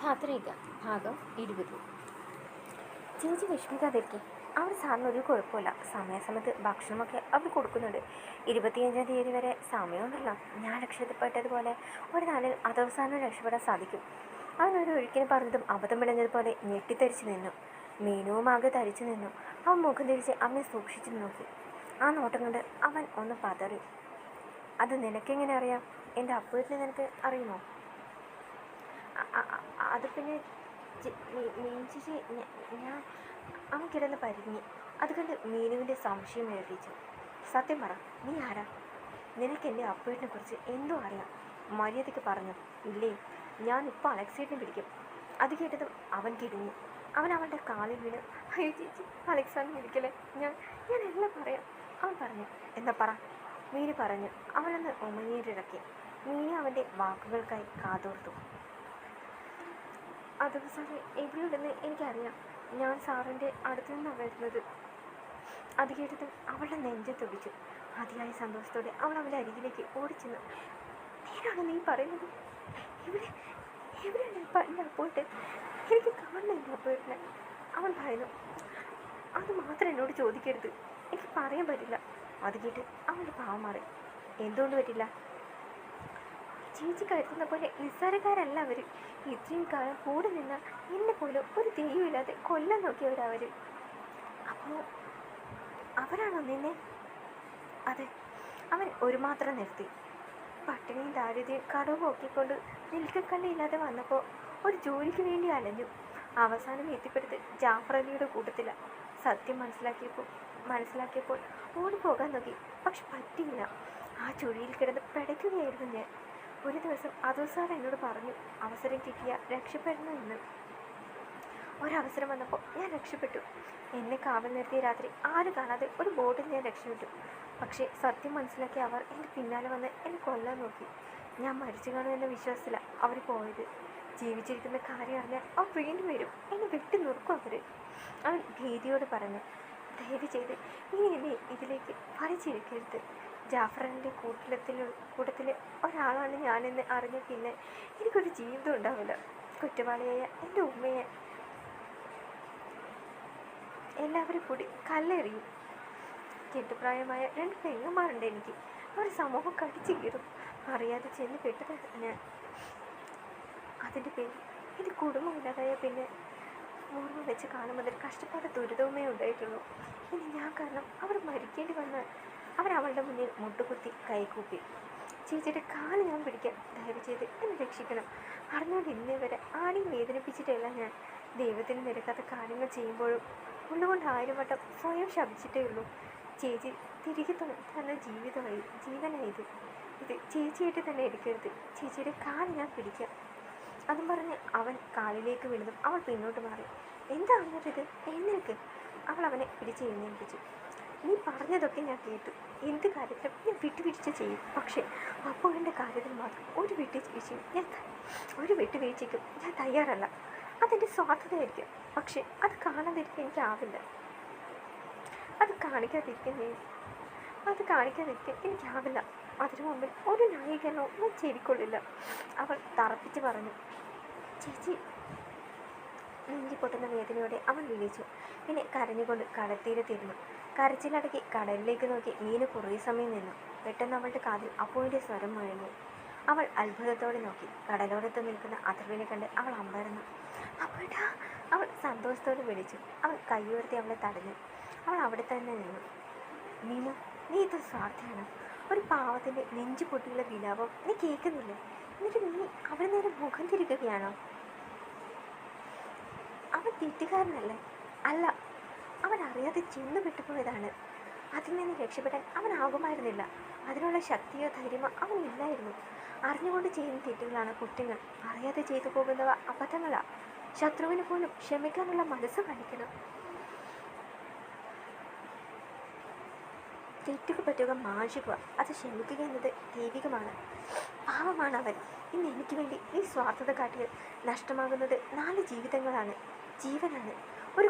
യാത്രയില്ല ഭാഗം 20. ചേച്ചി വിഷമിക്കാതിരിക്കെ. അവർ സാറിന് ഒരു കുഴപ്പമില്ല. സമയാസമയത്ത് ഭക്ഷണമൊക്കെ അവർ കൊടുക്കുന്നുണ്ട്. 25-ാം തീയതി വരെ സമയമുണ്ടല്ലോ. ഞാൻ രക്ഷപ്പെട്ടതുപോലെ ഒരു നാളിൽ അതവസാനം രക്ഷപ്പെടാൻ സാധിക്കും. അവനൊരു ഒഴുക്കിന് പറഞ്ഞതും അബദ്ധം പിടഞ്ഞതുപോലെ ഞെട്ടിത്തരിച്ചു നിന്നു. മീനുവും ആകെ തരിച്ചു നിന്നു. അവൻ മുഖം തിരിച്ച് അവനെ സൂക്ഷിച്ചു നോക്കി. ആ നോട്ടം കൊണ്ട് അവൻ ഒന്ന് പതറി. അത് നിനക്കെങ്ങനെ അറിയാം? എൻ്റെ അപ്പുവിനെ നിനക്ക് അറിയുമോ? അത് പിന്നെ മീൻ ചേച്ചി, ഞാൻ അവൻ കിടന്ന് പരിങ്ങി. അത് കണ്ട് മീനുവിൻ്റെ സംശയം എഴുതിച്ചു. സത്യം പറ, നീ ആരാ? നിനക്ക് എൻ്റെ അപ്പുവിനെ കുറിച്ച് എന്തോ അറിയാം. മര്യാദയ്ക്ക് പറഞ്ഞു. ഇല്ലേ, ഞാൻ ഇപ്പോൾ അലക്സേട്ടിനെ പിടിക്കും. അത് കേട്ടതും അവൻ കിടുങ്ങി. അവൻ അവളുടെ കാലിൽ വീണ്, അയ്യോ ചേച്ചി, അലക്സാണ്ടിനെ പിടിക്കലേ, ഞാൻ എല്ലാം പറയാം, അവൻ പറഞ്ഞു. എന്നാ പറ, മീന് പറഞ്ഞു. അവളൊന്ന് ഉമനീരിറക്കി. മീന് അവൻ്റെ വാക്കുകൾക്കായി കാതോർത്തു. അത് സാറേ, എവിടെയുണ്ടെന്ന് എനിക്കറിയാം. ഞാൻ സാറിൻ്റെ അടുത്തു നിന്നാണ് വരുന്നത്. അത് കേട്ടതും അവളുടെ നെഞ്ചത്തൊടിച്ചു. അതിയായ സന്തോഷത്തോടെ അവൾ അവൻ്റെ അരികിലേക്ക് ഓടിച്ചെന്നു. നേരാണോ നീ പറയുന്നത്? എവിടെയാണ് എൻ്റെ അപ്പോയിട്ട്? എനിക്ക് കാണണമെങ്കിൽ അപ്പോയിട്ടില്ല. അവൻ പറയുന്നു. അത് മാത്രം എന്നോട് ചോദിക്കരുത്, എനിക്ക് പറയാൻ പറ്റില്ല. അത് കേട്ട് അവളുടെ പാവം മാറി. എന്തുകൊണ്ട് പറ്റില്ല? ചേച്ചി കരുതുന്ന പോലെ നിസ്സാരക്കാരല്ല അവർ. ഇത്രയും കാലം കൂടെ നിന്ന എന്നെ പോലും ഒരു തെയ്യമില്ലാതെ കൊല്ലാൻ നോക്കിയവരവർ. അപ്പോൾ അവരാണോ നിന്നെ? അതെ. അവൻ ഒരു മാത്രം നിർത്തി. പട്ടിണിയും ദാരിദ്ര്യം കടവ് നോക്കിക്കൊണ്ട് നിൽക്കക്കള്ളിയില്ലാതെ വന്നപ്പോൾ ഒരു ജോലിക്ക് വേണ്ടി അലഞ്ഞു. അവസാനം എത്തിപ്പെടുത്ത് ജാഫർ അലിയുടെ കൂട്ടത്തിലാണ്. സത്യം മനസ്സിലാക്കിയപ്പോൾ ഓടിപ്പോകാൻ നോക്കി, പക്ഷെ പറ്റിയില്ല. ആ ചുഴിയിൽ കിടന്ന് പിടയ്ക്കുകയായിരുന്നു ഞാൻ. ഒരു ദിവസം സാർ എന്നോട് പറഞ്ഞു, അവസരം കിട്ടിയ രക്ഷപ്പെടണം എന്ന്. ഒരവസരം വന്നപ്പോൾ ഞാൻ രക്ഷപ്പെട്ടു. എന്നെ കാവൽ നിർത്തിയ രാത്രി ആരും കാണാതെ ഒരു ബോട്ടിൽ ഞാൻ രക്ഷപ്പെട്ടു. പക്ഷേ സത്യം മനസ്സിലാക്കി അവർ എൻ്റെ പിന്നാലെ വന്ന് എന്നെ കൊല്ലാൻ നോക്കി. ഞാൻ മരിച്ചു കാണുമെന്ന വിശ്വാസത്തിലാണ് അവർ പോയത്. ജീവിച്ചിരിക്കുന്ന കാര്യം അറിഞ്ഞാൽ അവർ വീണ്ടും വരും, എന്നെ വെട്ടി നുറുക്കും അവർ. അവൻ ഭീതിയോട് പറഞ്ഞു. ദയവ് ചെയ്ത് ഇനി എന്നെ ഇതിലേക്ക് വലിച്ചിരിക്കരുത്. ജാഫറിൻ്റെ കൂട്ടത്തിൽ ഒരാളാണ് ഞാനെന്ന് അറിഞ്ഞ പിന്നെ എനിക്കൊരു ജീവിതം ഉണ്ടാവില്ല. കുറ്റവാളിയായ എൻ്റെ ഉമ്മയെ എല്ലാവരും കൂടി കല്ലെറിയും. കെട്ടുപ്രായമായ 2 പെങ്ങന്മാരുണ്ട് എനിക്ക്. അവർ സമൂഹം കടിച്ചു കീറും. അറിയാതെ ചെന്ന് പെട്ടത് ഞാൻ. അതിൻ്റെ പേരിൽ എൻ്റെ കുടുംബമില്ലാതായ പിന്നെ ഓർമ്മ വെച്ച് കാണുമ്പോൾ കഷ്ടപ്പാട് ദുരിതവുമേ ഉണ്ടായിട്ടുള്ളൂ. ഇനി ഞാൻ കാരണം അവർ മരിക്കേണ്ടി വന്നാൽ അവരവളുടെ മുന്നിൽ മുട്ടുകുത്തി കൈകൂപ്പി. ചേച്ചിയുടെ കാല് ഞാൻ പിടിക്കാം, ദയവ് ചെയ്ത് എന്നെ രക്ഷിക്കണം. അറിഞ്ഞുകൊണ്ട് ഇന്നേ വരെ ആരെയും വേദനിപ്പിച്ചിട്ടല്ല ഞാൻ. ദൈവത്തിന് നിരക്കാത്ത കാര്യങ്ങൾ ചെയ്യുമ്പോഴും ഉള്ളുകൊണ്ട് 1000 വട്ടം സ്വയം ശപിച്ചിട്ടേ ഉള്ളൂ. ചേച്ചി തിരികെ തന്ന ജീവനായത്. ഇത് ചേച്ചിയായിട്ട് തന്നെ എടുക്കരുത്. ചേച്ചിയുടെ കാല് ഞാൻ പിടിക്കാം. അതും പറഞ്ഞ് അവൻ കാലിലേക്ക് വീണതും അവൾ പിന്നോട്ട് മാറി. എന്താ വന്നിട്ടിത്? എഴുന്നേൽക്ക്. അവൾ അവനെ പിടിച്ചെഴുന്നേൽപ്പിച്ചു. നീ പറഞ്ഞതൊക്കെ ഞാൻ കേട്ടു. എന്ത് കാര്യത്തിലും ഞാൻ വിട്ടുവീഴ്ച ചെയ്യും. പക്ഷേ അപ്പോൾ എൻ്റെ കാര്യത്തിൽ മാത്രം ഒരു വിട്ടുവീഴ്ചയ്ക്കും ഞാൻ തയ്യാറല്ല. അതെൻ്റെ സ്വാർത്ഥതയായിരിക്കും. പക്ഷേ അത് കാണാതിരിക്കാൻ എനിക്കാവില്ല. അത് കാണിക്കാതിരിക്കാൻ എനിക്കാവില്ല. അതിനു മുമ്പിൽ ഒരു ന്യായീകരണവും ഞാൻ ചെവിക്കൊള്ളില്ല. അവൾ തറപ്പിച്ച് പറഞ്ഞു. ചേച്ചി. നെഞ്ചി പൊട്ടുന്ന വേദനയോടെ അവൻ വിളിച്ചു. പിന്നെ കരഞ്ഞുകൊണ്ട് കടൽത്തീരത്തിരുന്നു. കരച്ചിലടക്കി കടലിലേക്ക് നോക്കി മീന് കുറേ സമയം നിന്നു. പെട്ടെന്ന് അവളുടെ കാതിൽ അപ്പുവിൻ്റെ സ്വരം മുഴങ്ങി. അവൾ അത്ഭുതത്തോടെ നോക്കി. കടലോരത്ത് നിൽക്കുന്ന അഥർവിനെ കണ്ട് അവൾ അമ്പരന്നു. അപ്പോഴാ അവൾ സന്തോഷത്തോടെ വിളിച്ചു. അവൻ കൈയുയർത്തി അവളെ തടഞ്ഞു. അവൾ അവിടെ തന്നെ നിന്നു. മീനു, നീ ഇത് സ്വാർത്ഥയാണ്. ഒരു പാവത്തിൻ്റെ നെഞ്ചു പൊട്ടിയുള്ള വിലാപം നീ കേൾക്കുന്നില്ലേ? എന്നിട്ട് നീ അവിടെ നേരെ മുഖം തിരിക്കുകയാണോ? അവൻ തെറ്റുകാരനല്ലേ? അല്ല, അവൻ അറിയാതെ ചെന്നു വിട്ടുപോയതാണ്. അതിൽ നിന്ന് രക്ഷപ്പെടാൻ അവനാകുമായിരുന്നില്ല. അതിനുള്ള ശക്തിയോ ധൈര്യമോ അവനില്ലായിരുന്നു. അറിഞ്ഞുകൊണ്ട് ചെയ്യുന്ന തെറ്റുകളാണ് കുറ്റങ്ങൾ. അറിയാതെ ചെയ്തു പോകുന്നവ അബദ്ധങ്ങളാണ്. ശത്രുവിന് പോലും ക്ഷമിക്കാനുള്ള മനസ്സ് കാണിക്കണം. തെറ്റുക പറ്റുക മാനുഷിക, അത് ക്ഷമിക്കുക എന്നത് ദൈവികമാണ്. പാവമാണ് അവൻ. ഇന്ന് എനിക്ക് വേണ്ടി ഈ സ്വാർത്ഥത കാട്ടിൽ നഷ്ടമാകുന്നത് 4 ജീവനാണ്. ഒരു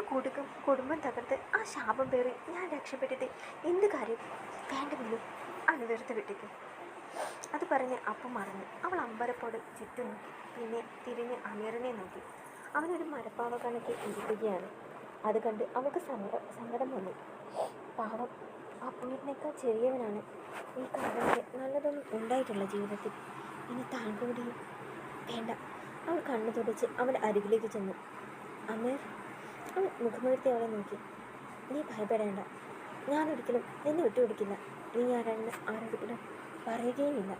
കുടുംബം തകർത്ത് ആ ശാപം പേറി ഞാൻ രക്ഷപ്പെട്ടിട്ട് എന്ത് കാര്യം? വേണ്ടുമെന്നും അനുവൃത്തി വിട്ടിക്കും. അത് പറഞ്ഞ് അപ്പം മറന്നു. അവൾ അമ്പരപ്പോട് ചുറ്റും നോക്കി. പിന്നെ തിരിഞ്ഞ് അമീറിനെ നോക്കി. അവനൊരു മരപ്പാവ കണക്ക് ഇരിക്കുകയാണ്. അത് കണ്ട് അവൾക്ക് സങ്കടം വന്നു. പാവം, അപ്പുവിനേക്കാൾ ചെറിയവനാണ്. ഈ കാലം വരെ നല്ലതൊന്നും ഉണ്ടായിട്ടുള്ള ജീവിതത്തിൽ. ഇനി താൻ കൂടിയും വേണ്ട. അവൾ കണ്ണു തുടച്ച് അവൻ്റെ അരികിലേക്ക് ചെന്നു. അമീർ, അവൻ മുഖമുയർത്തി അവളെ നോക്കി. നീ ഭയപ്പെടേണ്ട. ഞാനൊരിക്കലും നിന്നെ വിട്ടുകൊടുക്കില്ല. നീ ആരാണെന്ന് ആരോടും പറയുകയുമില്ല.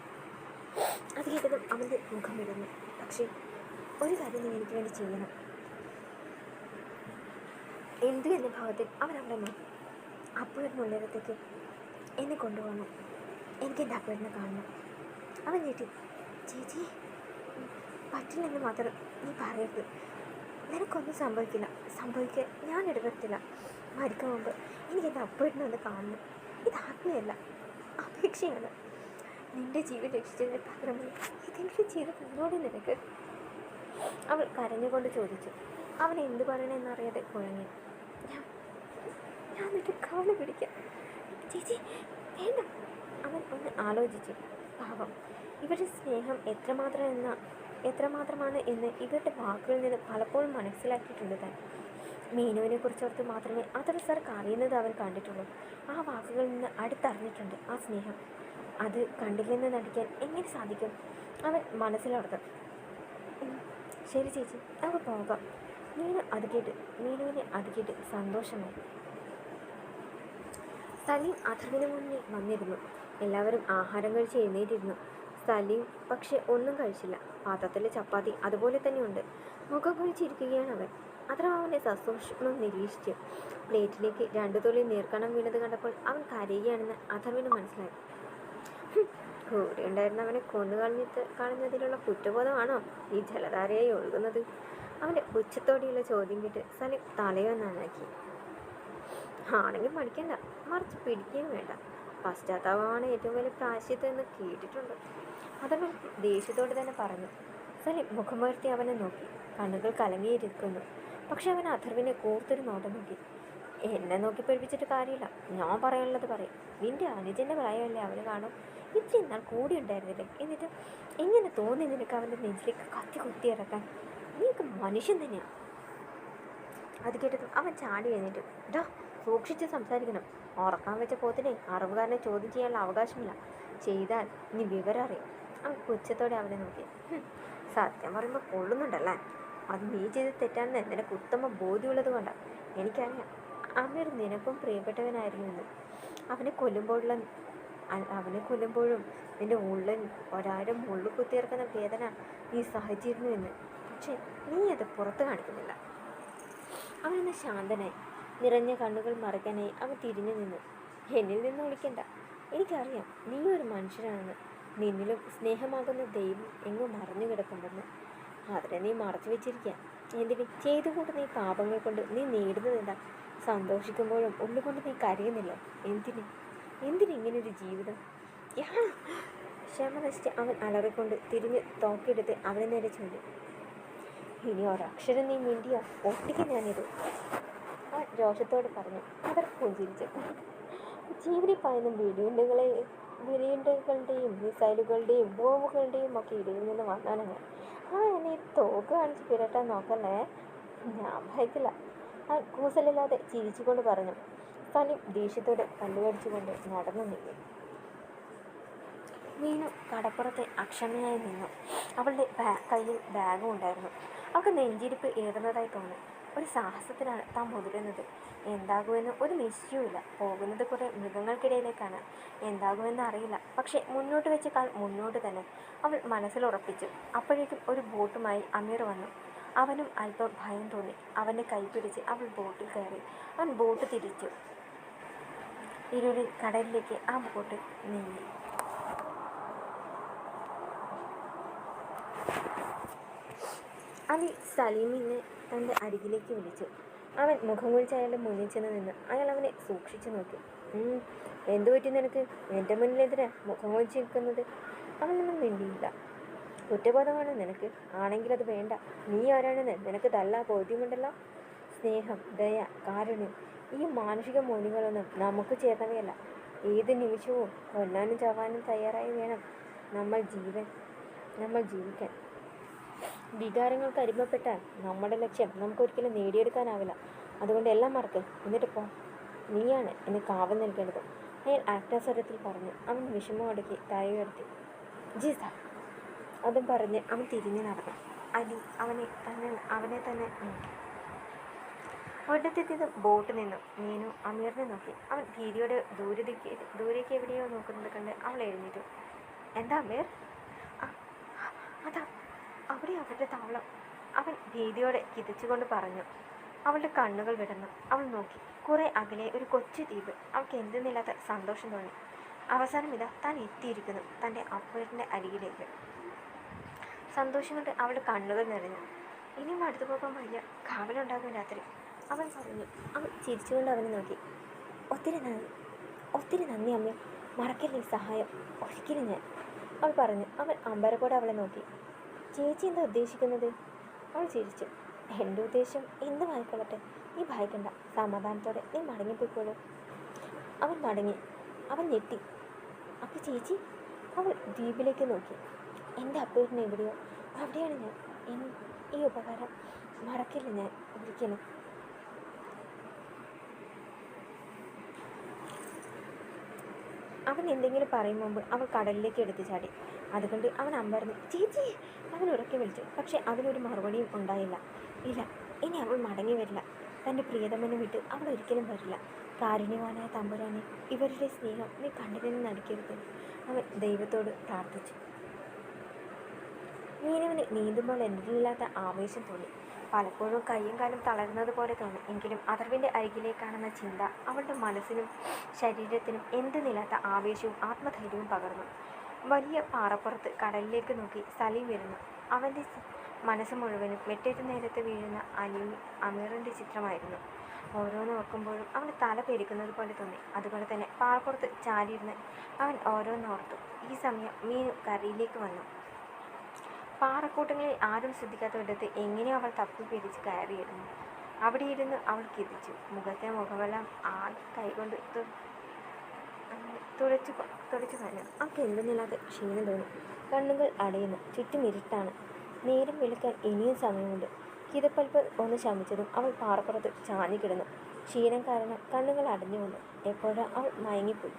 അത് കേട്ടതും അവൻ്റെ മുഖം വിടുന്നു. പക്ഷേ ഒരു കാര്യം നീ എനിക്ക് വേണ്ടി ചെയ്യണം. എന്തു എന്ന ഭാവത്തിൽ അവൻ അവളെ നോക്കി. അപ്പുവിനുള്ളിടത്തേക്ക് എന്നെ കൊണ്ടുപോകണം. എനിക്ക് എൻ്റെ അപ്പുവിനെ കാണണം. അവൻ ഞെട്ടി. ചേച്ചി, പറ്റില്ലെന്ന് മാത്രം നീ പറയരുത്. നിനക്കൊന്നും സംഭവിക്കാൻ ഞാൻ ഇടപെടത്തില്ല. മരിക്കാൻ മുമ്പ് എനിക്ക് എൻ്റെ അപ്പുവിനൊന്ന് കാണണം. ഇത് ആജ്ഞയല്ല, അപേക്ഷയാണ്. നിന്റെ ജീവൻ രക്ഷിച്ചതിന് പകരമായി ഇതെങ്കിലും ചെയ്ത് തന്നോട് നിനക്ക്? അവൾ കരഞ്ഞുകൊണ്ട് ചോദിച്ചു. അവൻ എന്തു പറയണമെന്നറിയാതെ കുഴങ്ങി. ഞാൻ നിന്റെ കാല് പിടിക്കാം. ചേച്ചി വേണ്ട. അവൻ ഒന്ന് ആലോചിച്ചു. പാവം, ഇവരുടെ സ്നേഹം എത്രമാത്രമാണ് എന്ന് ഇവരുടെ വാക്കുകളിൽ നിന്ന് പലപ്പോഴും മനസ്സിലാക്കിയിട്ടുണ്ട് താൻ. മീനുവിനെ കുറിച്ചോർത്ത് മാത്രമേ അതൊരു സാർ അറിയുന്നത് അവൻ കണ്ടിട്ടുള്ളൂ. ആ വാക്കുകളിൽ നിന്ന് അടുത്തറിഞ്ഞിട്ടുണ്ട് ആ സ്നേഹം. അത് കണ്ടില്ലെന്ന് നടിക്കാൻ എങ്ങനെ സാധിക്കും? അവൻ മനസ്സിലോർത്ത്. ശരി ചേച്ചി, അവ പോകാം. മീനുവിനെ അത് കേട്ട് സന്തോഷമായി. സലീം അഥർവിന് മുന്നിൽ വന്നിരുന്നു. എല്ലാവരും ആഹാരം കഴിച്ച് എഴുന്നേറ്റിരുന്നു. സലീം പക്ഷെ ഒന്നും കഴിച്ചില്ല. പാത്രത്തിലെ ചപ്പാത്തി അതുപോലെ തന്നെയുണ്ട്. മുഖം കുഴിച്ചിരിക്കുകയാണ് അവൻ. അഥർവ് അവനെ സസൂക്ഷ്മം നിരീക്ഷിച്ചു. പ്ലേറ്റിലേക്ക് 2 തുള്ളി നീർക്കണം വീണത് കണ്ടപ്പോൾ അവൻ കരയുകയാണെന്ന് അഥർവിന് മനസ്സിലായി. കൂടെ ഉണ്ടായിരുന്നവനെ കളഞ്ഞതിലുള്ള കുറ്റബോധമാണോ ഈ ജലധാരയായി ഒഴുകുന്നത്? അവൻ്റെ ഉച്ചത്തോടെയുള്ള ചോദ്യം കേട്ട് സലീം തലയൊന്നാക്കി. ആണെങ്കിൽ പഠിക്കണ്ട, മറിച്ച് പിടിക്കുകയും വേണ്ട. പശ്ചാത്താപമാണ് ഏറ്റവും വലിയ പ്രായശ്ചിത്തം എന്ന് കേട്ടിട്ടുണ്ട്. അതവൻ ദേഷ്യത്തോടെ തന്നെ പറഞ്ഞു. സലീം മുഖമുയർത്തി അവനെ നോക്കി. കണ്ണുകൾ കലങ്ങിയിരിക്കുന്നു. പക്ഷെ അവൻ അഥർവിനെ കൂർത്തൊരു നോട്ടം നോക്കി. എന്നെ നോക്കി പഠിപ്പിച്ചിട്ട് കാര്യമില്ല. ഞാൻ പറയാനുള്ളത് പറയും. നിന്റെ അനുജൻ്റെ പ്രായമല്ലേ അവന് കാണും. ഇത്രയും നാൾ കൂടി ഉണ്ടായിരുന്നില്ലേ? എന്നിട്ട് എങ്ങനെ തോന്നി നിനക്ക് അവൻ്റെ നെഞ്ചിലേക്ക് കത്തി കുത്തിയിറക്കാൻ? നീക്ക് മനുഷ്യൻ തന്നെയാണ്. അത് കേട്ടതും അവൻ ചാടി എഴുന്നേറ്റു. ഡാ, സൂക്ഷിച്ച് സംസാരിക്കണം. ഉറക്കാൻ വെച്ച പോത്തിനെ അറിവുകാരനെ ചോദ്യം ചെയ്യാനുള്ള അവകാശമില്ല. ചെയ്താൽ നീ വിവരം അറിയും. അവൻ പുച്ഛത്തോടെ അവനെ നോക്കി. സത്യം പറയുമ്പോൾ കൊള്ളുന്നുണ്ടല്ലേ? അത് നീ ചെയ്ത് തെറ്റാണെന്ന് നിനക്ക് ഉത്തമ ബോധ്യമുള്ളത് കൊണ്ടാണ്. എനിക്കറിയാം അമീർ നിനക്കും പ്രിയപ്പെട്ടവനായിരുന്നു എന്ന്. അവനെ കൊല്ലുമ്പോഴും നിന്റെ ഉള്ളിൽ 1000 മുള്ളു കുത്തിയിറക്കുന്ന വേദന നീ സഹിച്ചിരുന്നു എന്ന്. പക്ഷെ നീ അത് പുറത്ത് കാണിക്കുന്നില്ല. അവനൊന്ന് ശാന്തനായി. നിറഞ്ഞ കണ്ണുകൾ മറയ്ക്കാനായി അവൻ തിരിഞ്ഞു നിന്നു. എന്നിൽ നിന്ന് വിളിക്കണ്ട. എനിക്കറിയാം നീ ഒരു മനുഷ്യനാണെന്ന്. നിന്നിലും സ്നേഹമാകുന്ന ദൈവം എങ്ങും മറഞ്ഞു കിടക്കുന്നുണ്ടെന്ന്. അതിനെ നീ മറച്ചു വെച്ചിരിക്കുക. എന്തിന്? ചെയ്തു കൂട്ടുന്ന ഈ പാപങ്ങൾ കൊണ്ട് നീ നേടുന്നതെന്താ? സന്തോഷിക്കുമ്പോഴും ഉള്ളുകൊണ്ട് നീ കരയുന്നില്ലേ? എന്തിനിങ്ങനൊരു ജീവിതം? ക്ഷമ നശിച്ച് അവൻ അലറിക്കൊണ്ട് തിരിഞ്ഞ് തോക്കെടുത്ത് അവനെ നേരെ ചൊല്ലി. ഇനി ഒരക്ഷരം നീ മിണ്ടിയോ ഒട്ടിക്ക് ഞാനിത്. അവൻ രോഷത്തോട് പറഞ്ഞു. അവർ പുഞ്ചിരിച്ചു. ജീവനിൽ പായുന്ന വെടിയുണ്ടകളുടെയും മിസൈലുകളുടെയും ബോംബുകളുടെയും ഒക്കെ ഇടയിൽ നിന്ന് വന്നാണ് ഞാൻ. എന്നെ തോക്ക് കാണിച്ച് പിരട്ടാൻ നോക്കല്ലേ? ഞാൻ ഭയക്കില്ല. അവൻ കൂസലില്ലാതെ ചിരിച്ചുകൊണ്ട് പറഞ്ഞു. സലീം ദേഷ്യത്തോടെ പല്ലുകടിച്ചുകൊണ്ട് നടന്നു നീങ്ങി. മീനു കടപ്പുറത്തെ അക്ഷമയായി നിന്നു. അവളുടെ കയ്യിൽ ബാഗും ഉണ്ടായിരുന്നു. അവൾക്ക് നെഞ്ചിരിപ്പ് ഏറുന്നതായി തോന്നി. ഒരു സാഹസത്തിനാണ് താൻ മുതിരുന്നത്. എന്താകുമെന്ന് ഒരു നിശ്ചയവുമില്ല. പോകുന്നത് കുറേ മൃഗങ്ങൾക്കിടയിലേക്കാണ്. എന്താകുമെന്ന് അറിയില്ല. പക്ഷേ മുന്നോട്ട് വെച്ച കാൽ മുന്നോട്ട് തന്നെ അവൾ മനസ്സിലുറപ്പിച്ചു. അപ്പോഴേക്കും ഒരു ബോട്ടുമായി അമീർ വന്നു. അവനും അല്പം ഭയം തോന്നി. അവൻ്റെ കൈ പിടിച്ച് അവൾ ബോട്ടിൽ കയറി. അവൻ ബോട്ട് തിരിച്ചു. ഇരുളിൽ കടലിലേക്ക് ആ ബോട്ട് നീങ്ങി. അലി സലീമിനെ തൻ്റെ അരികിലേക്ക് വിളിച്ചു. അവൻ മുഖം കുഴിച്ച് അയാളുടെ മുന്നിൽ ചെന്ന് നിന്ന് അയാൾ അവനെ സൂക്ഷിച്ചു നോക്കി. എന്തു പറ്റി നിനക്ക്? എൻ്റെ മുന്നിലെതിരെ മുഖം കുഴിച്ച് നിൽക്കുന്നത്? അവനൊന്നും മിണ്ടിയില്ല. കുറ്റബോധമാണ് നിനക്ക്? ആണെങ്കിൽ അത് വേണ്ട. നീ ആരാണെന്ന് നിനക്ക് നല്ല ബോധ്യമുണ്ടല്ലോ. സ്നേഹം, ദയ, കാരുണ്യം, ഈ മാനുഷിക മൂല്യങ്ങളൊന്നും നമുക്ക് ചേർന്നവയല്ല. ഏത് നിമിഷവും കൊല്ലാനും ചാവാനും തയ്യാറായി വേണം നമ്മൾ ജീവിക്കാൻ. വികാരങ്ങൾക്ക് അടിമപ്പെട്ടാൽ നമ്മുടെ ലക്ഷ്യം നമുക്കൊരിക്കലും നേടിയെടുക്കാനാവില്ല. അതുകൊണ്ട് എല്ലാം മറക്ക്, എന്നിട്ട് പോ. നീയാണ് എന്നെ കാവൽ നൽകേണ്ടത്, അയാൾ ആജ്ഞാസ്വരത്തിൽ പറഞ്ഞു. അവൻ വിഷമം അടക്കി തലയുയർത്തി. ജീസ. അതും പറഞ്ഞ് അവൻ തിരിഞ്ഞു നടന്നു. അലി അവനെ തന്നെ നോക്കി. ഒരിടത്തെത്തിയത് ബോട്ട് നിന്നു. മീനു അമീറിനെ നോക്കി. അവൻ ഭീതിയോടെ ദൂരേക്ക് എവിടെയോ നോക്കുന്നത് കണ്ട് അവൾ എഴുന്നേറ്റു. എന്താ അമീർ? അതാ അവിടെ അവരുടെ താവളം, അവൻ ഭീതിയോടെ കിതച്ചുകൊണ്ട് പറഞ്ഞു. അവളുടെ കണ്ണുകൾ വിടർന്നു. അവൾ നോക്കി. കുറെ അകലെ ഒരു കൊച്ചു ദ്വീപ്. അവൾക്ക് എന്തെന്നില്ലാത്ത സന്തോഷം തോന്നി. അവസാനം ഇതാ താൻ എത്തിയിരിക്കുന്നു തൻ്റെ അപ്പൂരിൻ്റെ അരികിലേക്ക്. സന്തോഷം കൊണ്ട് അവളുടെ കണ്ണുകൾ നിറഞ്ഞു. ഇനിയും അടുത്തു പോകാൻ വയ്യ, കാവലുണ്ടാകും രാത്രി, അവൻ പറഞ്ഞു. അവൾ ചിരിച്ചുകൊണ്ട് അവനെ നോക്കി. ഒത്തിരി നന്ദി അമ്മ, മറക്കല്ലേ സഹായം, ഒരിക്കലും ഞാൻ, അവൾ പറഞ്ഞു. അവൻ അമ്പരപ്പോടെ അവളെ നോക്കി. ചേച്ചി എന്താ ഉദ്ദേശിക്കുന്നത്? അവൾ ചിരിച്ചു. എൻ്റെ ഉദ്ദേശം എന്തും ആയിക്കൊള്ളട്ടെ, നീ ഭയക്കണ്ട, സമാധാനത്തോടെ നീ മടങ്ങിപ്പോയിക്കോളൂ. അവൻ ഞെട്ടി. അപ്പോൾ ചേച്ചി? അവൾ ദ്വീപിലേക്ക് നോക്കി. എൻ്റെ അപ്പൂരിന് എവിടെയോ അവിടെയാണ് ഞാൻ. ഈ ഉപകാരം മറക്കില്ല ഞാൻ ഒരിക്കലും. അവൻ എന്തെങ്കിലും പറയും മുമ്പ് അവൾ കടലിലേക്ക് എടുത്തു ചാടി. അതുകൊണ്ട് അവൻ അമ്പരന്ന് ചേച്ചി അവൻ ഉറക്കെ വിളിച്ചു. പക്ഷെ അതിനൊരു മറുപടിയും ഉണ്ടായില്ല. ഇല്ല, ഇനി അവൾ മടങ്ങി വരില്ല. തൻ്റെ പ്രിയതമനെ വിട്ട് അവൾ ഒരിക്കലും വരില്ല. കാരുണ്യവാനായ തമ്പുരാനെ, ഇവരുടെ സ്നേഹം നീ കണ്ടില്ലെന്ന് നടിക്കരുത്, അവൻ ദൈവത്തോട് പ്രാർത്ഥിച്ചു. മീനുവിന് നീന്തുമ്പോൾ എന്തിനില്ലാത്ത ആവേശം തോന്നി. പലപ്പോഴും കയ്യും കാലും തളരുന്നത് പോലെ തോന്നി. എങ്കിലും അതർവിൻ്റെ അരികിലേക്കാണെന്ന ചിന്ത അവളുടെ മനസ്സിനും ശരീരത്തിനും എന്തെന്നില്ലാത്ത ആവേശവും ആത്മധൈര്യവും പകർന്നു. വലിയ പാറപ്പുറത്ത് കടലിലേക്ക് നോക്കി സലീം വരുന്നു. അവൻ്റെ മനസ്സ് മുഴുവനും വെട്ടേറ്റ നേരത്ത് വീഴുന്ന അമീറിൻ്റെ ചിത്രമായിരുന്നു. ഓരോന്ന് ഓർക്കുമ്പോഴും അവന് തല പെരുക്കുന്നത് പോലെ തോന്നി. അതുപോലെ തന്നെ പാറപ്പുറത്ത് ചാരിയിരുന്ന് അവൻ ഓരോന്നോർത്തു. ഈ സമയം മീനു കരയിലേക്ക് വന്നു. പാറക്കൂട്ടങ്ങളിൽ ആരും ശ്രദ്ധിക്കാത്തവിടത്ത് എങ്ങനെയോ അവൾ തപ്പി പിടിച്ച് കയറിയിരുന്നു. അവിടെ ഇരുന്ന് അവൾ കിതച്ചു. മുഖത്തെ മുഖമെല്ലാം കൈകൊണ്ട് തുടച്ചു കളഞ്ഞു. അവൾക്ക് എന്തെന്നില്ലാതെ ക്ഷീണം തോന്നി. കണ്ണുകൾ അടയുന്നു. ചുറ്റും ഇരുട്ടാണ്. നേരം വെളുക്കാൻ ഇനിയും സമയമുണ്ട്. കിതപ്പൽപ്പ് ഒന്ന് ശമിച്ചതും അവൾ പാറപ്പുറത്ത് ചാഞ്ഞു കിടന്നു. ക്ഷീണം കാരണം കണ്ണുകൾ അടഞ്ഞുകൊണ്ട് എപ്പോഴാണ് അവൾ മയങ്ങിപ്പോയി.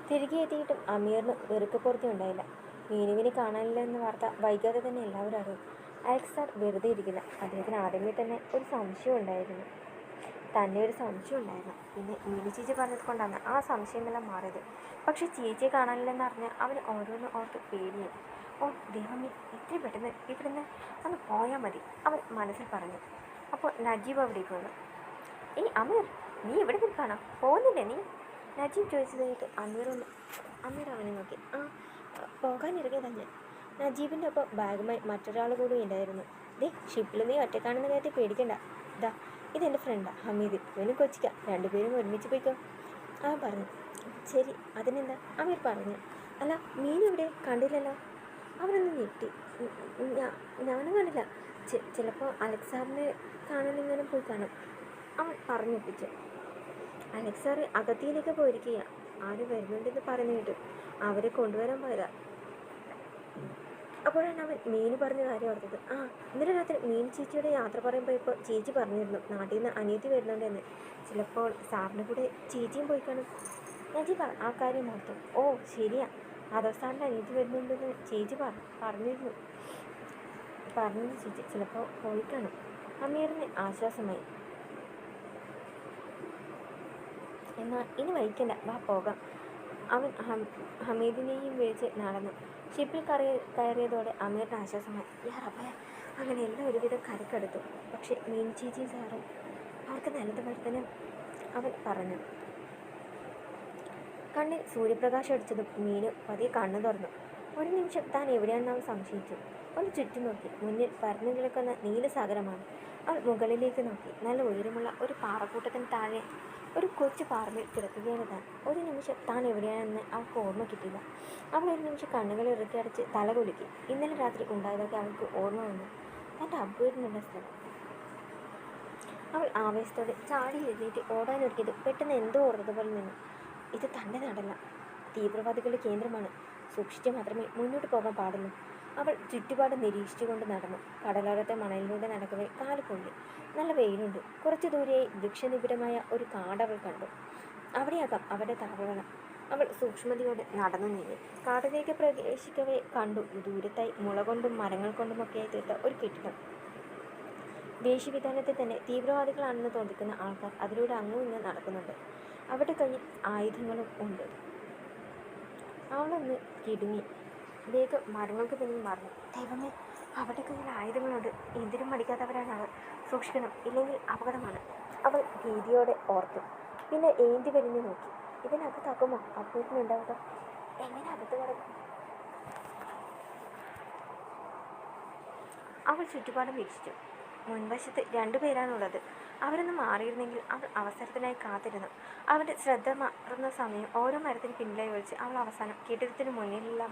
തിരികെ എത്തിയിട്ടും അമീറിന് വെറുക്കപ്പുറത്തി ഉണ്ടായില്ല. മീനുവിനെ കാണാനില്ല എന്ന വാർത്ത വൈകാതെ തന്നെ എല്ലാവരും അറിയും. അലക്സ് സാർ വെറുതെ ഇരിക്കില്ല. അദ്ദേഹത്തിന് ആദ്യമേ തന്നെ ഒരു സംശയം ഉണ്ടായിരുന്നു. പിന്നെ മീനു ചേച്ചി പറഞ്ഞത് കൊണ്ടാണ് ആ സംശയമെല്ലാം മാറിയത്. പക്ഷെ ചേച്ചിയെ കാണാനില്ലെന്ന് അറിഞ്ഞ് അവന് ഓരോന്ന് ഓർത്ത് പേടിയായി. ഓ ദൈവമേ, എത്രയും പെട്ടെന്ന് ഇവിടുന്ന് ഒന്ന് പോയാൽ മതി, അവൻ മനസ്സിൽ പറഞ്ഞു. അപ്പോൾ നജീബ് അവിടേക്ക് വന്നു. അമീർ, നീ ഇവിടെ നിൽക്കാണോ? പോകുന്നില്ലേ നീ? നജീബ് ചോദിച്ചത് കേട്ട് അമീർ അവനെ നോക്കി. പോകാനിറങ്ങിയതാ ഞാൻ. നജീബിൻ്റെ ഒപ്പം ബാഗുമായി മറ്റൊരാൾ കൂടി ഉണ്ടായിരുന്നു. ഷിപ്പിൽ നീ ഒറ്റക്കാണെന്ന് കയറ്റി പേടിക്കണ്ട. ഇതെൻ്റെ ഫ്രണ്ടാണ് ഹമീദ്, ഇവനും കൊച്ചിക്ക, രണ്ടുപേരും ഒരുമിച്ച് പോയിക്കോ, അവൻ പറഞ്ഞു. ശരി, അതിനെന്താ, അമീർ പറഞ്ഞു. അല്ല, മീനിവിടെ കണ്ടില്ലല്ലോ. അവനൊന്ന് ഞെട്ടി. ഞാനും കണ്ടില്ല. ചിലപ്പോൾ അലക്സ് സാറിനെ കാണാനെങ്ങാനും പോയി കാണും, അവൻ പറഞ്ഞൊപ്പിച്ചു. അലക്സ് സാറ് അകത്തിയിലേക്ക് പോയിരിക്കുക, ആരും വരുന്നുണ്ടെന്ന് പറഞ്ഞു കേട്ടു, അവരെ കൊണ്ടുവരാൻ പോയതാ. അപ്പോഴാണ് അവൻ മീനു പറഞ്ഞ കാര്യം ഓർത്തത്. ഇന്നലെ രാത്രി മീൻ ചേച്ചിയുടെ യാത്ര പറയുമ്പോൾ ഇപ്പോൾ ചേച്ചി പറഞ്ഞിരുന്നു നാട്ടിൽ നിന്ന് അനിയത്തി വരുന്നുണ്ടെന്ന്. ചിലപ്പോൾ സാറിൻ്റെ കൂടെ ചേച്ചിയും പോയി കാണും. നജീബ് ആ കാര്യം ഓർത്തു. ഓ ശരിയാ, ആദർ സാറിൻ്റെ അനിയത്തി വരുന്നുണ്ടെന്ന് ചേച്ചി പറഞ്ഞിരുന്നു ചേച്ചി ചിലപ്പോൾ പോയി കാണും. അമീറിന് ആശ്വാസമായി. എന്നാൽ ഇനി വൈകണ്ട, വാ പോകാം. അവൻ ഹമീദിനെയും വിളിച്ച് നടന്നു. ഷിപ്പിൽ കയറിയതോടെ അമീറിന് ആശ്വാസമായി. അങ്ങനെ എല്ലാം ഒരുവിധം കരക്കെടുത്തു. പക്ഷെ മീൻ ചേച്ചി സാറും അവർക്ക് നല്ലത് വരുത്തണം, അവൻ പറഞ്ഞു. കണ്ണിൽ സൂര്യപ്രകാശം അടിച്ചതും മീനു പതിയെ കണ്ണു തുറന്നു. ഒരു നിമിഷം താൻ എവിടെയാണെന്ന് അവൻ സംശയിച്ചു. ഒന്ന് ചുറ്റും നോക്കി. മുന്നിൽ പരന്നു കിടക്കുന്ന നീലസാഗരമാണ്. അവൾ മുകളിലേക്ക് നോക്കി. നല്ല ഉയരമുള്ള ഒരു പാറക്കൂട്ടത്തിന് താഴെ ഒരു കൊച്ചു പാറയിൽ കിടക്കുകയാണ് താൻ. ഒരു നിമിഷം താൻ എവിടെയാണെന്ന് അവൾക്ക് ഓർമ്മ കിട്ടില്ല. അവൾ ഒരു നിമിഷം കണ്ണുകൾ ഇറുക്കി അടച്ച് തല കുലുക്കി. ഇന്നലെ രാത്രി ഉണ്ടായതൊക്കെ അവൾക്ക് ഓർമ്മ വന്നു. തൻ്റെ അബ്ബുവിനുള്ള സ്ഥലം. അവൾ ആവേശത്തോടെ ചാടി എഴുന്നേറ്റ് ഓടാനൊരുക്കിയത് പെട്ടെന്ന് എന്തോ ഓർത്തതുപോലെ നിന്നു. ഇത് തൻ്റെ നാടല്ല, തീവ്രവാദികളുടെ കേന്ദ്രമാണ്. സൂക്ഷിച്ച് മാത്രമേ മുന്നോട്ട് പോകാൻ പാടുള്ളൂ. അവൾ ചുറ്റുപാട് നിരീക്ഷിച്ചുകൊണ്ട് നടന്നു. കടലോരത്തെ മണലിലൂടെ നടക്കവേ കാല് പൊള്ളി. നല്ല വെയിലുണ്ട്. കുറച്ചു ദൂരെയായി വൃക്ഷനിബിഡമായ ഒരു കാട് അവൾ കണ്ടു. അവിടെയാകാം അവരുടെ താവളം. അവൾ സൂക്ഷ്മതയോടെ നടന്നു നീങ്ങി. കാടിലേക്ക് പ്രവേശിക്കവേ കണ്ടു ദൂരത്തായി മുള കൊണ്ടും മരങ്ങൾ കൊണ്ടുമൊക്കെയായി തീർത്ത ഒരു കെട്ടിടം. വേഷവിധാനത്തിൽ തന്നെ തീവ്രവാദികളാണെന്ന് തോന്നിക്കുന്ന ആൾക്കാർ അതിലൂടെ അങ്ങും ഇങ്ങും നടക്കുന്നുണ്ട്. അവരുടെ കയ്യിൽ ആയുധങ്ങളും ഉണ്ട്. അവളൊന്ന് കിടുങ്ങി. വേഗം മരങ്ങൾക്ക് പിന്നിൽ മറന്നു. ദൈവമേ, അവരുടെ കയ്യിൽ ആയുധങ്ങളുണ്ട്. എന്തിനും മടിക്കാത്തവരാണ് അവർ. സൂക്ഷിക്കണം, ഇല്ലെങ്കിൽ അപകടമാണ്. അവൾ ഭീതിയോടെ ഓർത്തു. പിന്നെ ഏന്തി വലിഞ്ഞു നോക്കി. ഇതിനകത്താക്കുമോ അപ്പൂപ്പിനുണ്ടാവുക? എങ്ങനെ അകത്ത് കിടക്കും? അവൾ ചുറ്റുപാടും വീക്ഷിച്ചു. മുൻവശത്ത് 2 പേരാണുള്ളത്. അവരൊന്ന് മാറിയിരുന്നെങ്കിൽ അവൾ അവസരത്തിനായി കാത്തിരുന്നു. അവൻ്റെ ശ്രദ്ധ മാറുന്ന സമയം ഓരോ മരത്തിന് പിന്നിലായി ഒഴിച്ച് അവൾ അവസാനം കെട്ടിടത്തിന് മുന്നിലുള്ള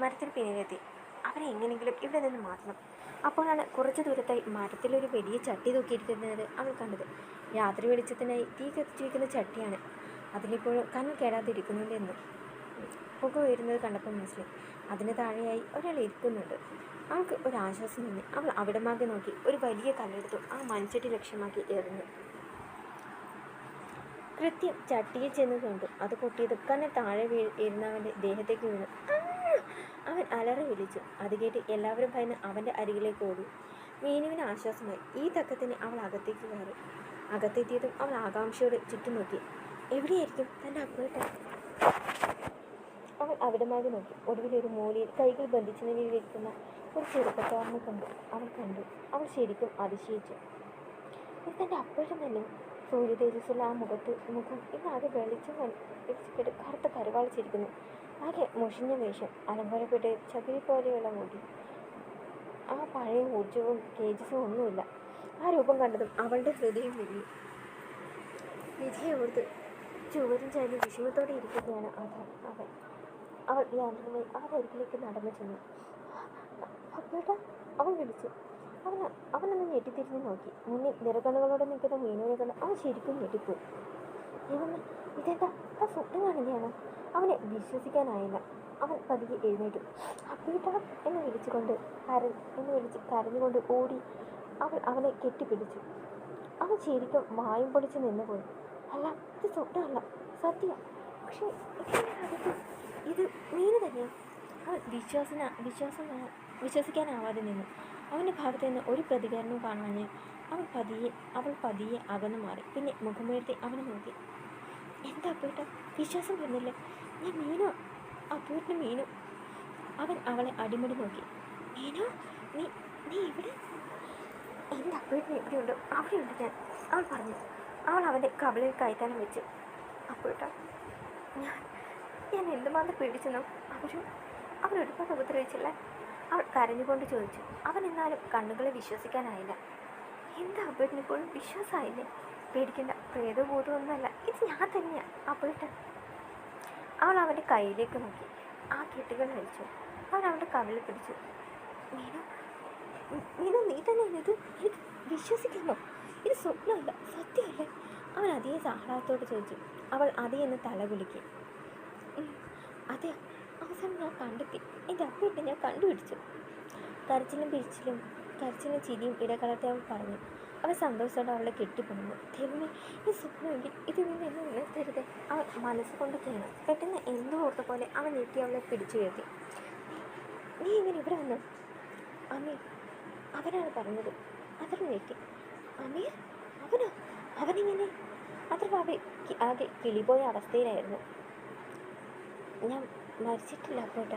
മരത്തിന് പിന്നിലെത്തി. അവരെ എങ്ങനെയെങ്കിലും ഇവിടെ നിന്ന് മാറ്റണം. അപ്പോഴാണ് കുറച്ചു ദൂരത്തായി മരത്തിലൊരു വലിയ ചട്ടി തൂക്കിയിരിക്കുന്നത് അവൾ കണ്ടത്. രാത്രി വെളിച്ചത്തിനായി തീ കത്തിച്ചു വയ്ക്കുന്ന ചട്ടിയാണ്. അതിനിപ്പോഴും കണ്ണിൽ കേടാതിരിക്കുന്നുണ്ടെന്ന് പുക ഉയരുന്നത് കണ്ടപ്പോൾ മനസ്സിലായി. അതിന് താഴെയായി ഒരാൾ ഇരിക്കുന്നുണ്ട്. അവൾക്ക് ഒരാശ്വാസം തോന്നി. അവൾ അവിടമാകെ നോക്കി ഒരു വലിയ കല്ലെടുത്തു ആ മൺചട്ടി ലക്ഷ്യമാക്കി എറിഞ്ഞു. കൃത്യം ചട്ടിയെ ചെന്ന് കണ്ടു. അത് പൊട്ടിയതും കണ്ണിൽ താഴെ ഇരുന്നവൻ്റെ ദേഹത്തേക്ക് വീണു. അവൻ അലറി വിളിച്ചു. അത് കേട്ട് എല്ലാവരും ഭയന്ന് അവൻ്റെ അരികിലേക്ക് ഓടി. മീനുവിന് ആശ്വാസമായി. ഈ തക്കത്തിന് അവൾ അകത്തേക്ക് കയറി. അകത്തെത്തിയതും അവൾ ആകാംക്ഷയോടെ ചുറ്റും നോക്കി. എവിടെയായിരിക്കും തൻ്റെ അപ്പേട്ടൻ? അവൾ അവിടമാകെ നോക്കി. ഒടുവിലൊരു മൂലയിൽ കൈകൾ ബന്ധിച്ച നിലയിലിരിക്കുന്ന ഒരു ചെറുപ്പക്കാരനെ കണ്ടു. അവൾ ശരിക്കും അതിശയിച്ചു. ഇത് തൻ്റെ അപ്പേട്ടൻ തന്നെ. സൂര്യ തേജസ്സുള്ള ആ മുഖം ഇന്നാകെ വെളിച്ചം വെളിച്ചിട്ട് കറുത്ത കരുവാളിച്ചിരിക്കുന്നു. ആകെ മുഷിഞ്ഞ വേഷം, അലങ്കാരപ്പെട്ട് ചകിരി പോലെയുള്ള മുടി. ആ പഴയ ഊർജവും തേജസ്സും ഒന്നുമില്ല. ആ രൂപം കണ്ടതും അവളുടെ ഹൃദയം വിരിഞ്ഞു. വിധിയെ ഓർത്ത് ചുവരും ചാരി വിഷമത്തോടെ ഇരിക്കുകയാണ് അവൻ. അവൾ യാന്ത്രമായി അവരരികിലേക്ക് നടന്നു ചെന്നു. അപ്പേട്ട, അവൾ വിളിച്ചു. അവനൊന്ന് ഞെട്ടിത്തിരിഞ്ഞ് നോക്കി. മുന്നിൽ നിറകണ്ണുകളോടെ നിൽക്കുന്ന മീനുവിനെ കണ്ട് അവൻ ശരിക്കും ഞെട്ടിപ്പോയി. ഇതെന്താ ആ സ്വപ്നം കാണുകയാണോ? അവനെ വിശ്വസിക്കാനായില്ല. അവൻ പതിയെ എഴുന്നേറ്റു. അപ്പേട്ട എന്ന് വിളിച്ച് കരഞ്ഞുകൊണ്ട് ഓടി അവൾ അവനെ കെട്ടിപ്പിടിച്ചു. അവൻ ശരിക്കും വായും പൊളിച്ച് നിന്നുപോയി. അല്ല, ഇത് സ്വപ്നമല്ല, സത്യം. പക്ഷേ ഇത് മീന് തന്നെയാണ്. അവൻ വിശ്വസിക്കാനാവാതെ നിന്നു. അവൻ്റെ ഭാഗത്ത് നിന്ന് ഒരു പ്രതികരണവും കാണാഞ്ഞ് അവൾ പതിയെ അകന്നു മാറി. പിന്നെ മുഖമുയർത്തി അവനെ നോക്കി. എന്താ അപ്പേട്ട, വിശ്വാസം വരുന്നില്ലേ? ഞാൻ മീനോ? അപ്പേട്ടന് മീനു. അവൻ അവളെ അടിമുടി നോക്കി. മീനോ, നീ ഇവിടെ? എൻ്റെ അപ്പേട്ടന് എവിടെയുണ്ടോ അവിടെയുണ്ട് ഞാൻ, അവൾ പറഞ്ഞു. അവൾ അവൻ്റെ കവിളിൽ കൈത്താനം വെച്ചു. അപ്പേട്ട, ഞാൻ എന്തുമാത്രം പേടിച്ചെന്നോ? അവരൊരുപാട് ഉപദ്രവിച്ചില്ലേ? അവൾ കരഞ്ഞുകൊണ്ട് ചോദിച്ചു. അവൻ എന്നാലും കണ്ണുകളെ വിശ്വസിക്കാനായില്ല. എന്താ അപ്പേട്ടനിപ്പോഴും വിശ്വാസമായില്ലേ? പേടിക്കേണ്ട, പ്രേതബോധമൊന്നുമല്ല, ഇത് ഞാൻ തന്നെയാണ് അപ്പേട്ട. അവൾ അവൻ്റെ കയ്യിലേക്ക് നോക്കി. ആ കെട്ടുകൾ വലിച്ചു. അവൻ അവൻ്റെ കവിളിൽ പിടിച്ചു. മീനു, നീ തന്നെയാണ് ഇത്? എനിക്ക് വിശ്വസിക്കാമോ? ഇത് സ്വപ്നമല്ല, സത്യമല്ലേ? അവൻ അതേ ആഹ്ലാദത്തോട് ചോദിച്ചു. അവൾ അതേ എന്ന് തലകുലുക്കി. അതെ, അവസാനം ഞാൻ കണ്ടെത്തി. എൻ്റെ അപ്പേട്ടനെ ഞാൻ കണ്ടുപിടിച്ചു. കരച്ചിലും ചിരിയും ഇടകലർത്തി അവൾ പറഞ്ഞു. അവൻ സന്തോഷത്തോടെ അവളെ കെട്ടിപ്പണഞ്ഞു. ദൈവമേ, ഈ സ്വപ്നമെങ്കിൽ ഇതിൽ നിന്ന് എന്നെ ഉണർത്തരുതേ. അവൻ മനസ്സുകൊണ്ട് ചെയ്യണം. പെട്ടെന്ന് എന്തോ ഓർത്ത പോലെ അവൻ ഞെട്ടി അവളെ പിടിച്ചുയർത്തി. നീ എങ്ങനെ ഇവിടെ വന്നു? അമീർ, അവനാണ് പറഞ്ഞത്. അത്ര ഞെട്ടി. അമീർ? അവനിങ്ങനെ? അത്ര ആകെ കിളിപോയ അവസ്ഥയിലായിരുന്നു. ഞാൻ മരിച്ചിട്ടില്ല അപ്പോട്ട.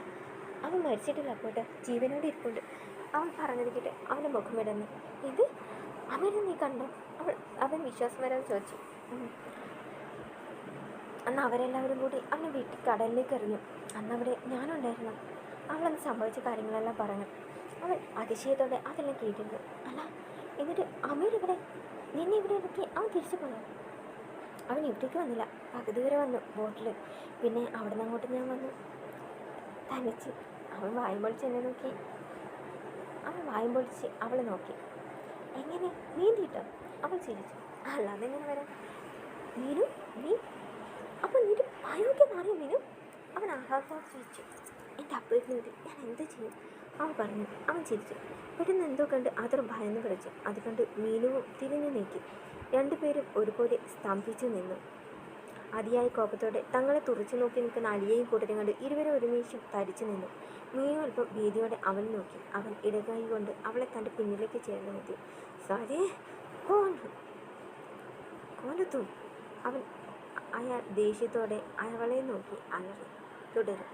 അവൻ മരിച്ചിട്ടില്ല അപ്പോട്ട, ജീവനോടെ ഇരിപ്പുണ്ട്. അവൻ പറഞ്ഞത് കേട്ട് അവൻ്റെ മുഖം ഇടന്നു. ഇത് അവനെ നീ കണ്ടോ? അവൻ വിശ്വാസം വരാതെ ചോദിച്ചു. അന്ന് അവരെല്ലാവരും കൂടി അവനെ വീട്ടിൽ കടലിലേക്ക് എറിഞ്ഞു. അന്നവിടെ ഞാനുണ്ടായിരുന്നു. അവളന്ന് സംഭവിച്ച കാര്യങ്ങളെല്ലാം പറഞ്ഞു. അവൻ അതിശയത്തോടെ അതെല്ലാം കേട്ടിരുന്നു. അല്ല, എന്നിട്ട് അമീർ ഇവിടെ? നിന്നെ ഇവിടെ ഇറക്കി അവൻ തിരിച്ചു പോയോ? അവൻ ഇവിടേക്ക് വന്നില്ല. പകുതി വരെ വന്നു ബോട്ടിൽ. പിന്നെ അവിടെ നിന്ന് അങ്ങോട്ട് ഞാൻ വന്നു തനിച്ച്. അവൻ വായും പൊളിച്ച് അവളെ നോക്കി. എങ്ങനെ, നീന്തിയിട്ടോ? അവൾ ചിരിച്ചു. അല്ലാതെ എങ്ങനെ വരാം? നീ അപ്പോൾ നീ അയോഗ്യമാറിയ മീനു അവൻ ആഹ്ലാദത്തോടെ ചിരിച്ചു. എൻ്റെ അപ്പേട്ടിന് വേണ്ടി ഞാൻ എന്ത് ചെയ്യും അവൻ പറഞ്ഞു. അവൻ ചിരിച്ചു. പെട്ടെന്ന് എന്തോ കണ്ട് അതർ ഭയന്ന് വിളിച്ചു. അത് കണ്ട് മീനുവും തിരിഞ്ഞു നീക്കി. രണ്ടുപേരും ഒരുപോലെ സ്തംഭിച്ചു നിന്നു. അതിയായ കോപത്തോടെ തങ്ങളെ തുറച്ചു നോക്കി നിൽക്കുന്ന അലിയെയും കൂട്ടരും കണ്ട് ഇരുവരും ഒരുമിച്ചും തരിച്ചു നിന്നു. മീനു അല്പം ഭീതിയോടെ അവൻ നോക്കി. അവൻ ഇടകൈ കൊണ്ട് അവളെ തൻ്റെ പിന്നിലേക്ക് ചേർന്ന് നിർത്തി. സാരേ കോലത്തും അവൻ അയാൾ ദേഷ്യത്തോടെ അവളെ നോക്കി അലറി. തുടരും.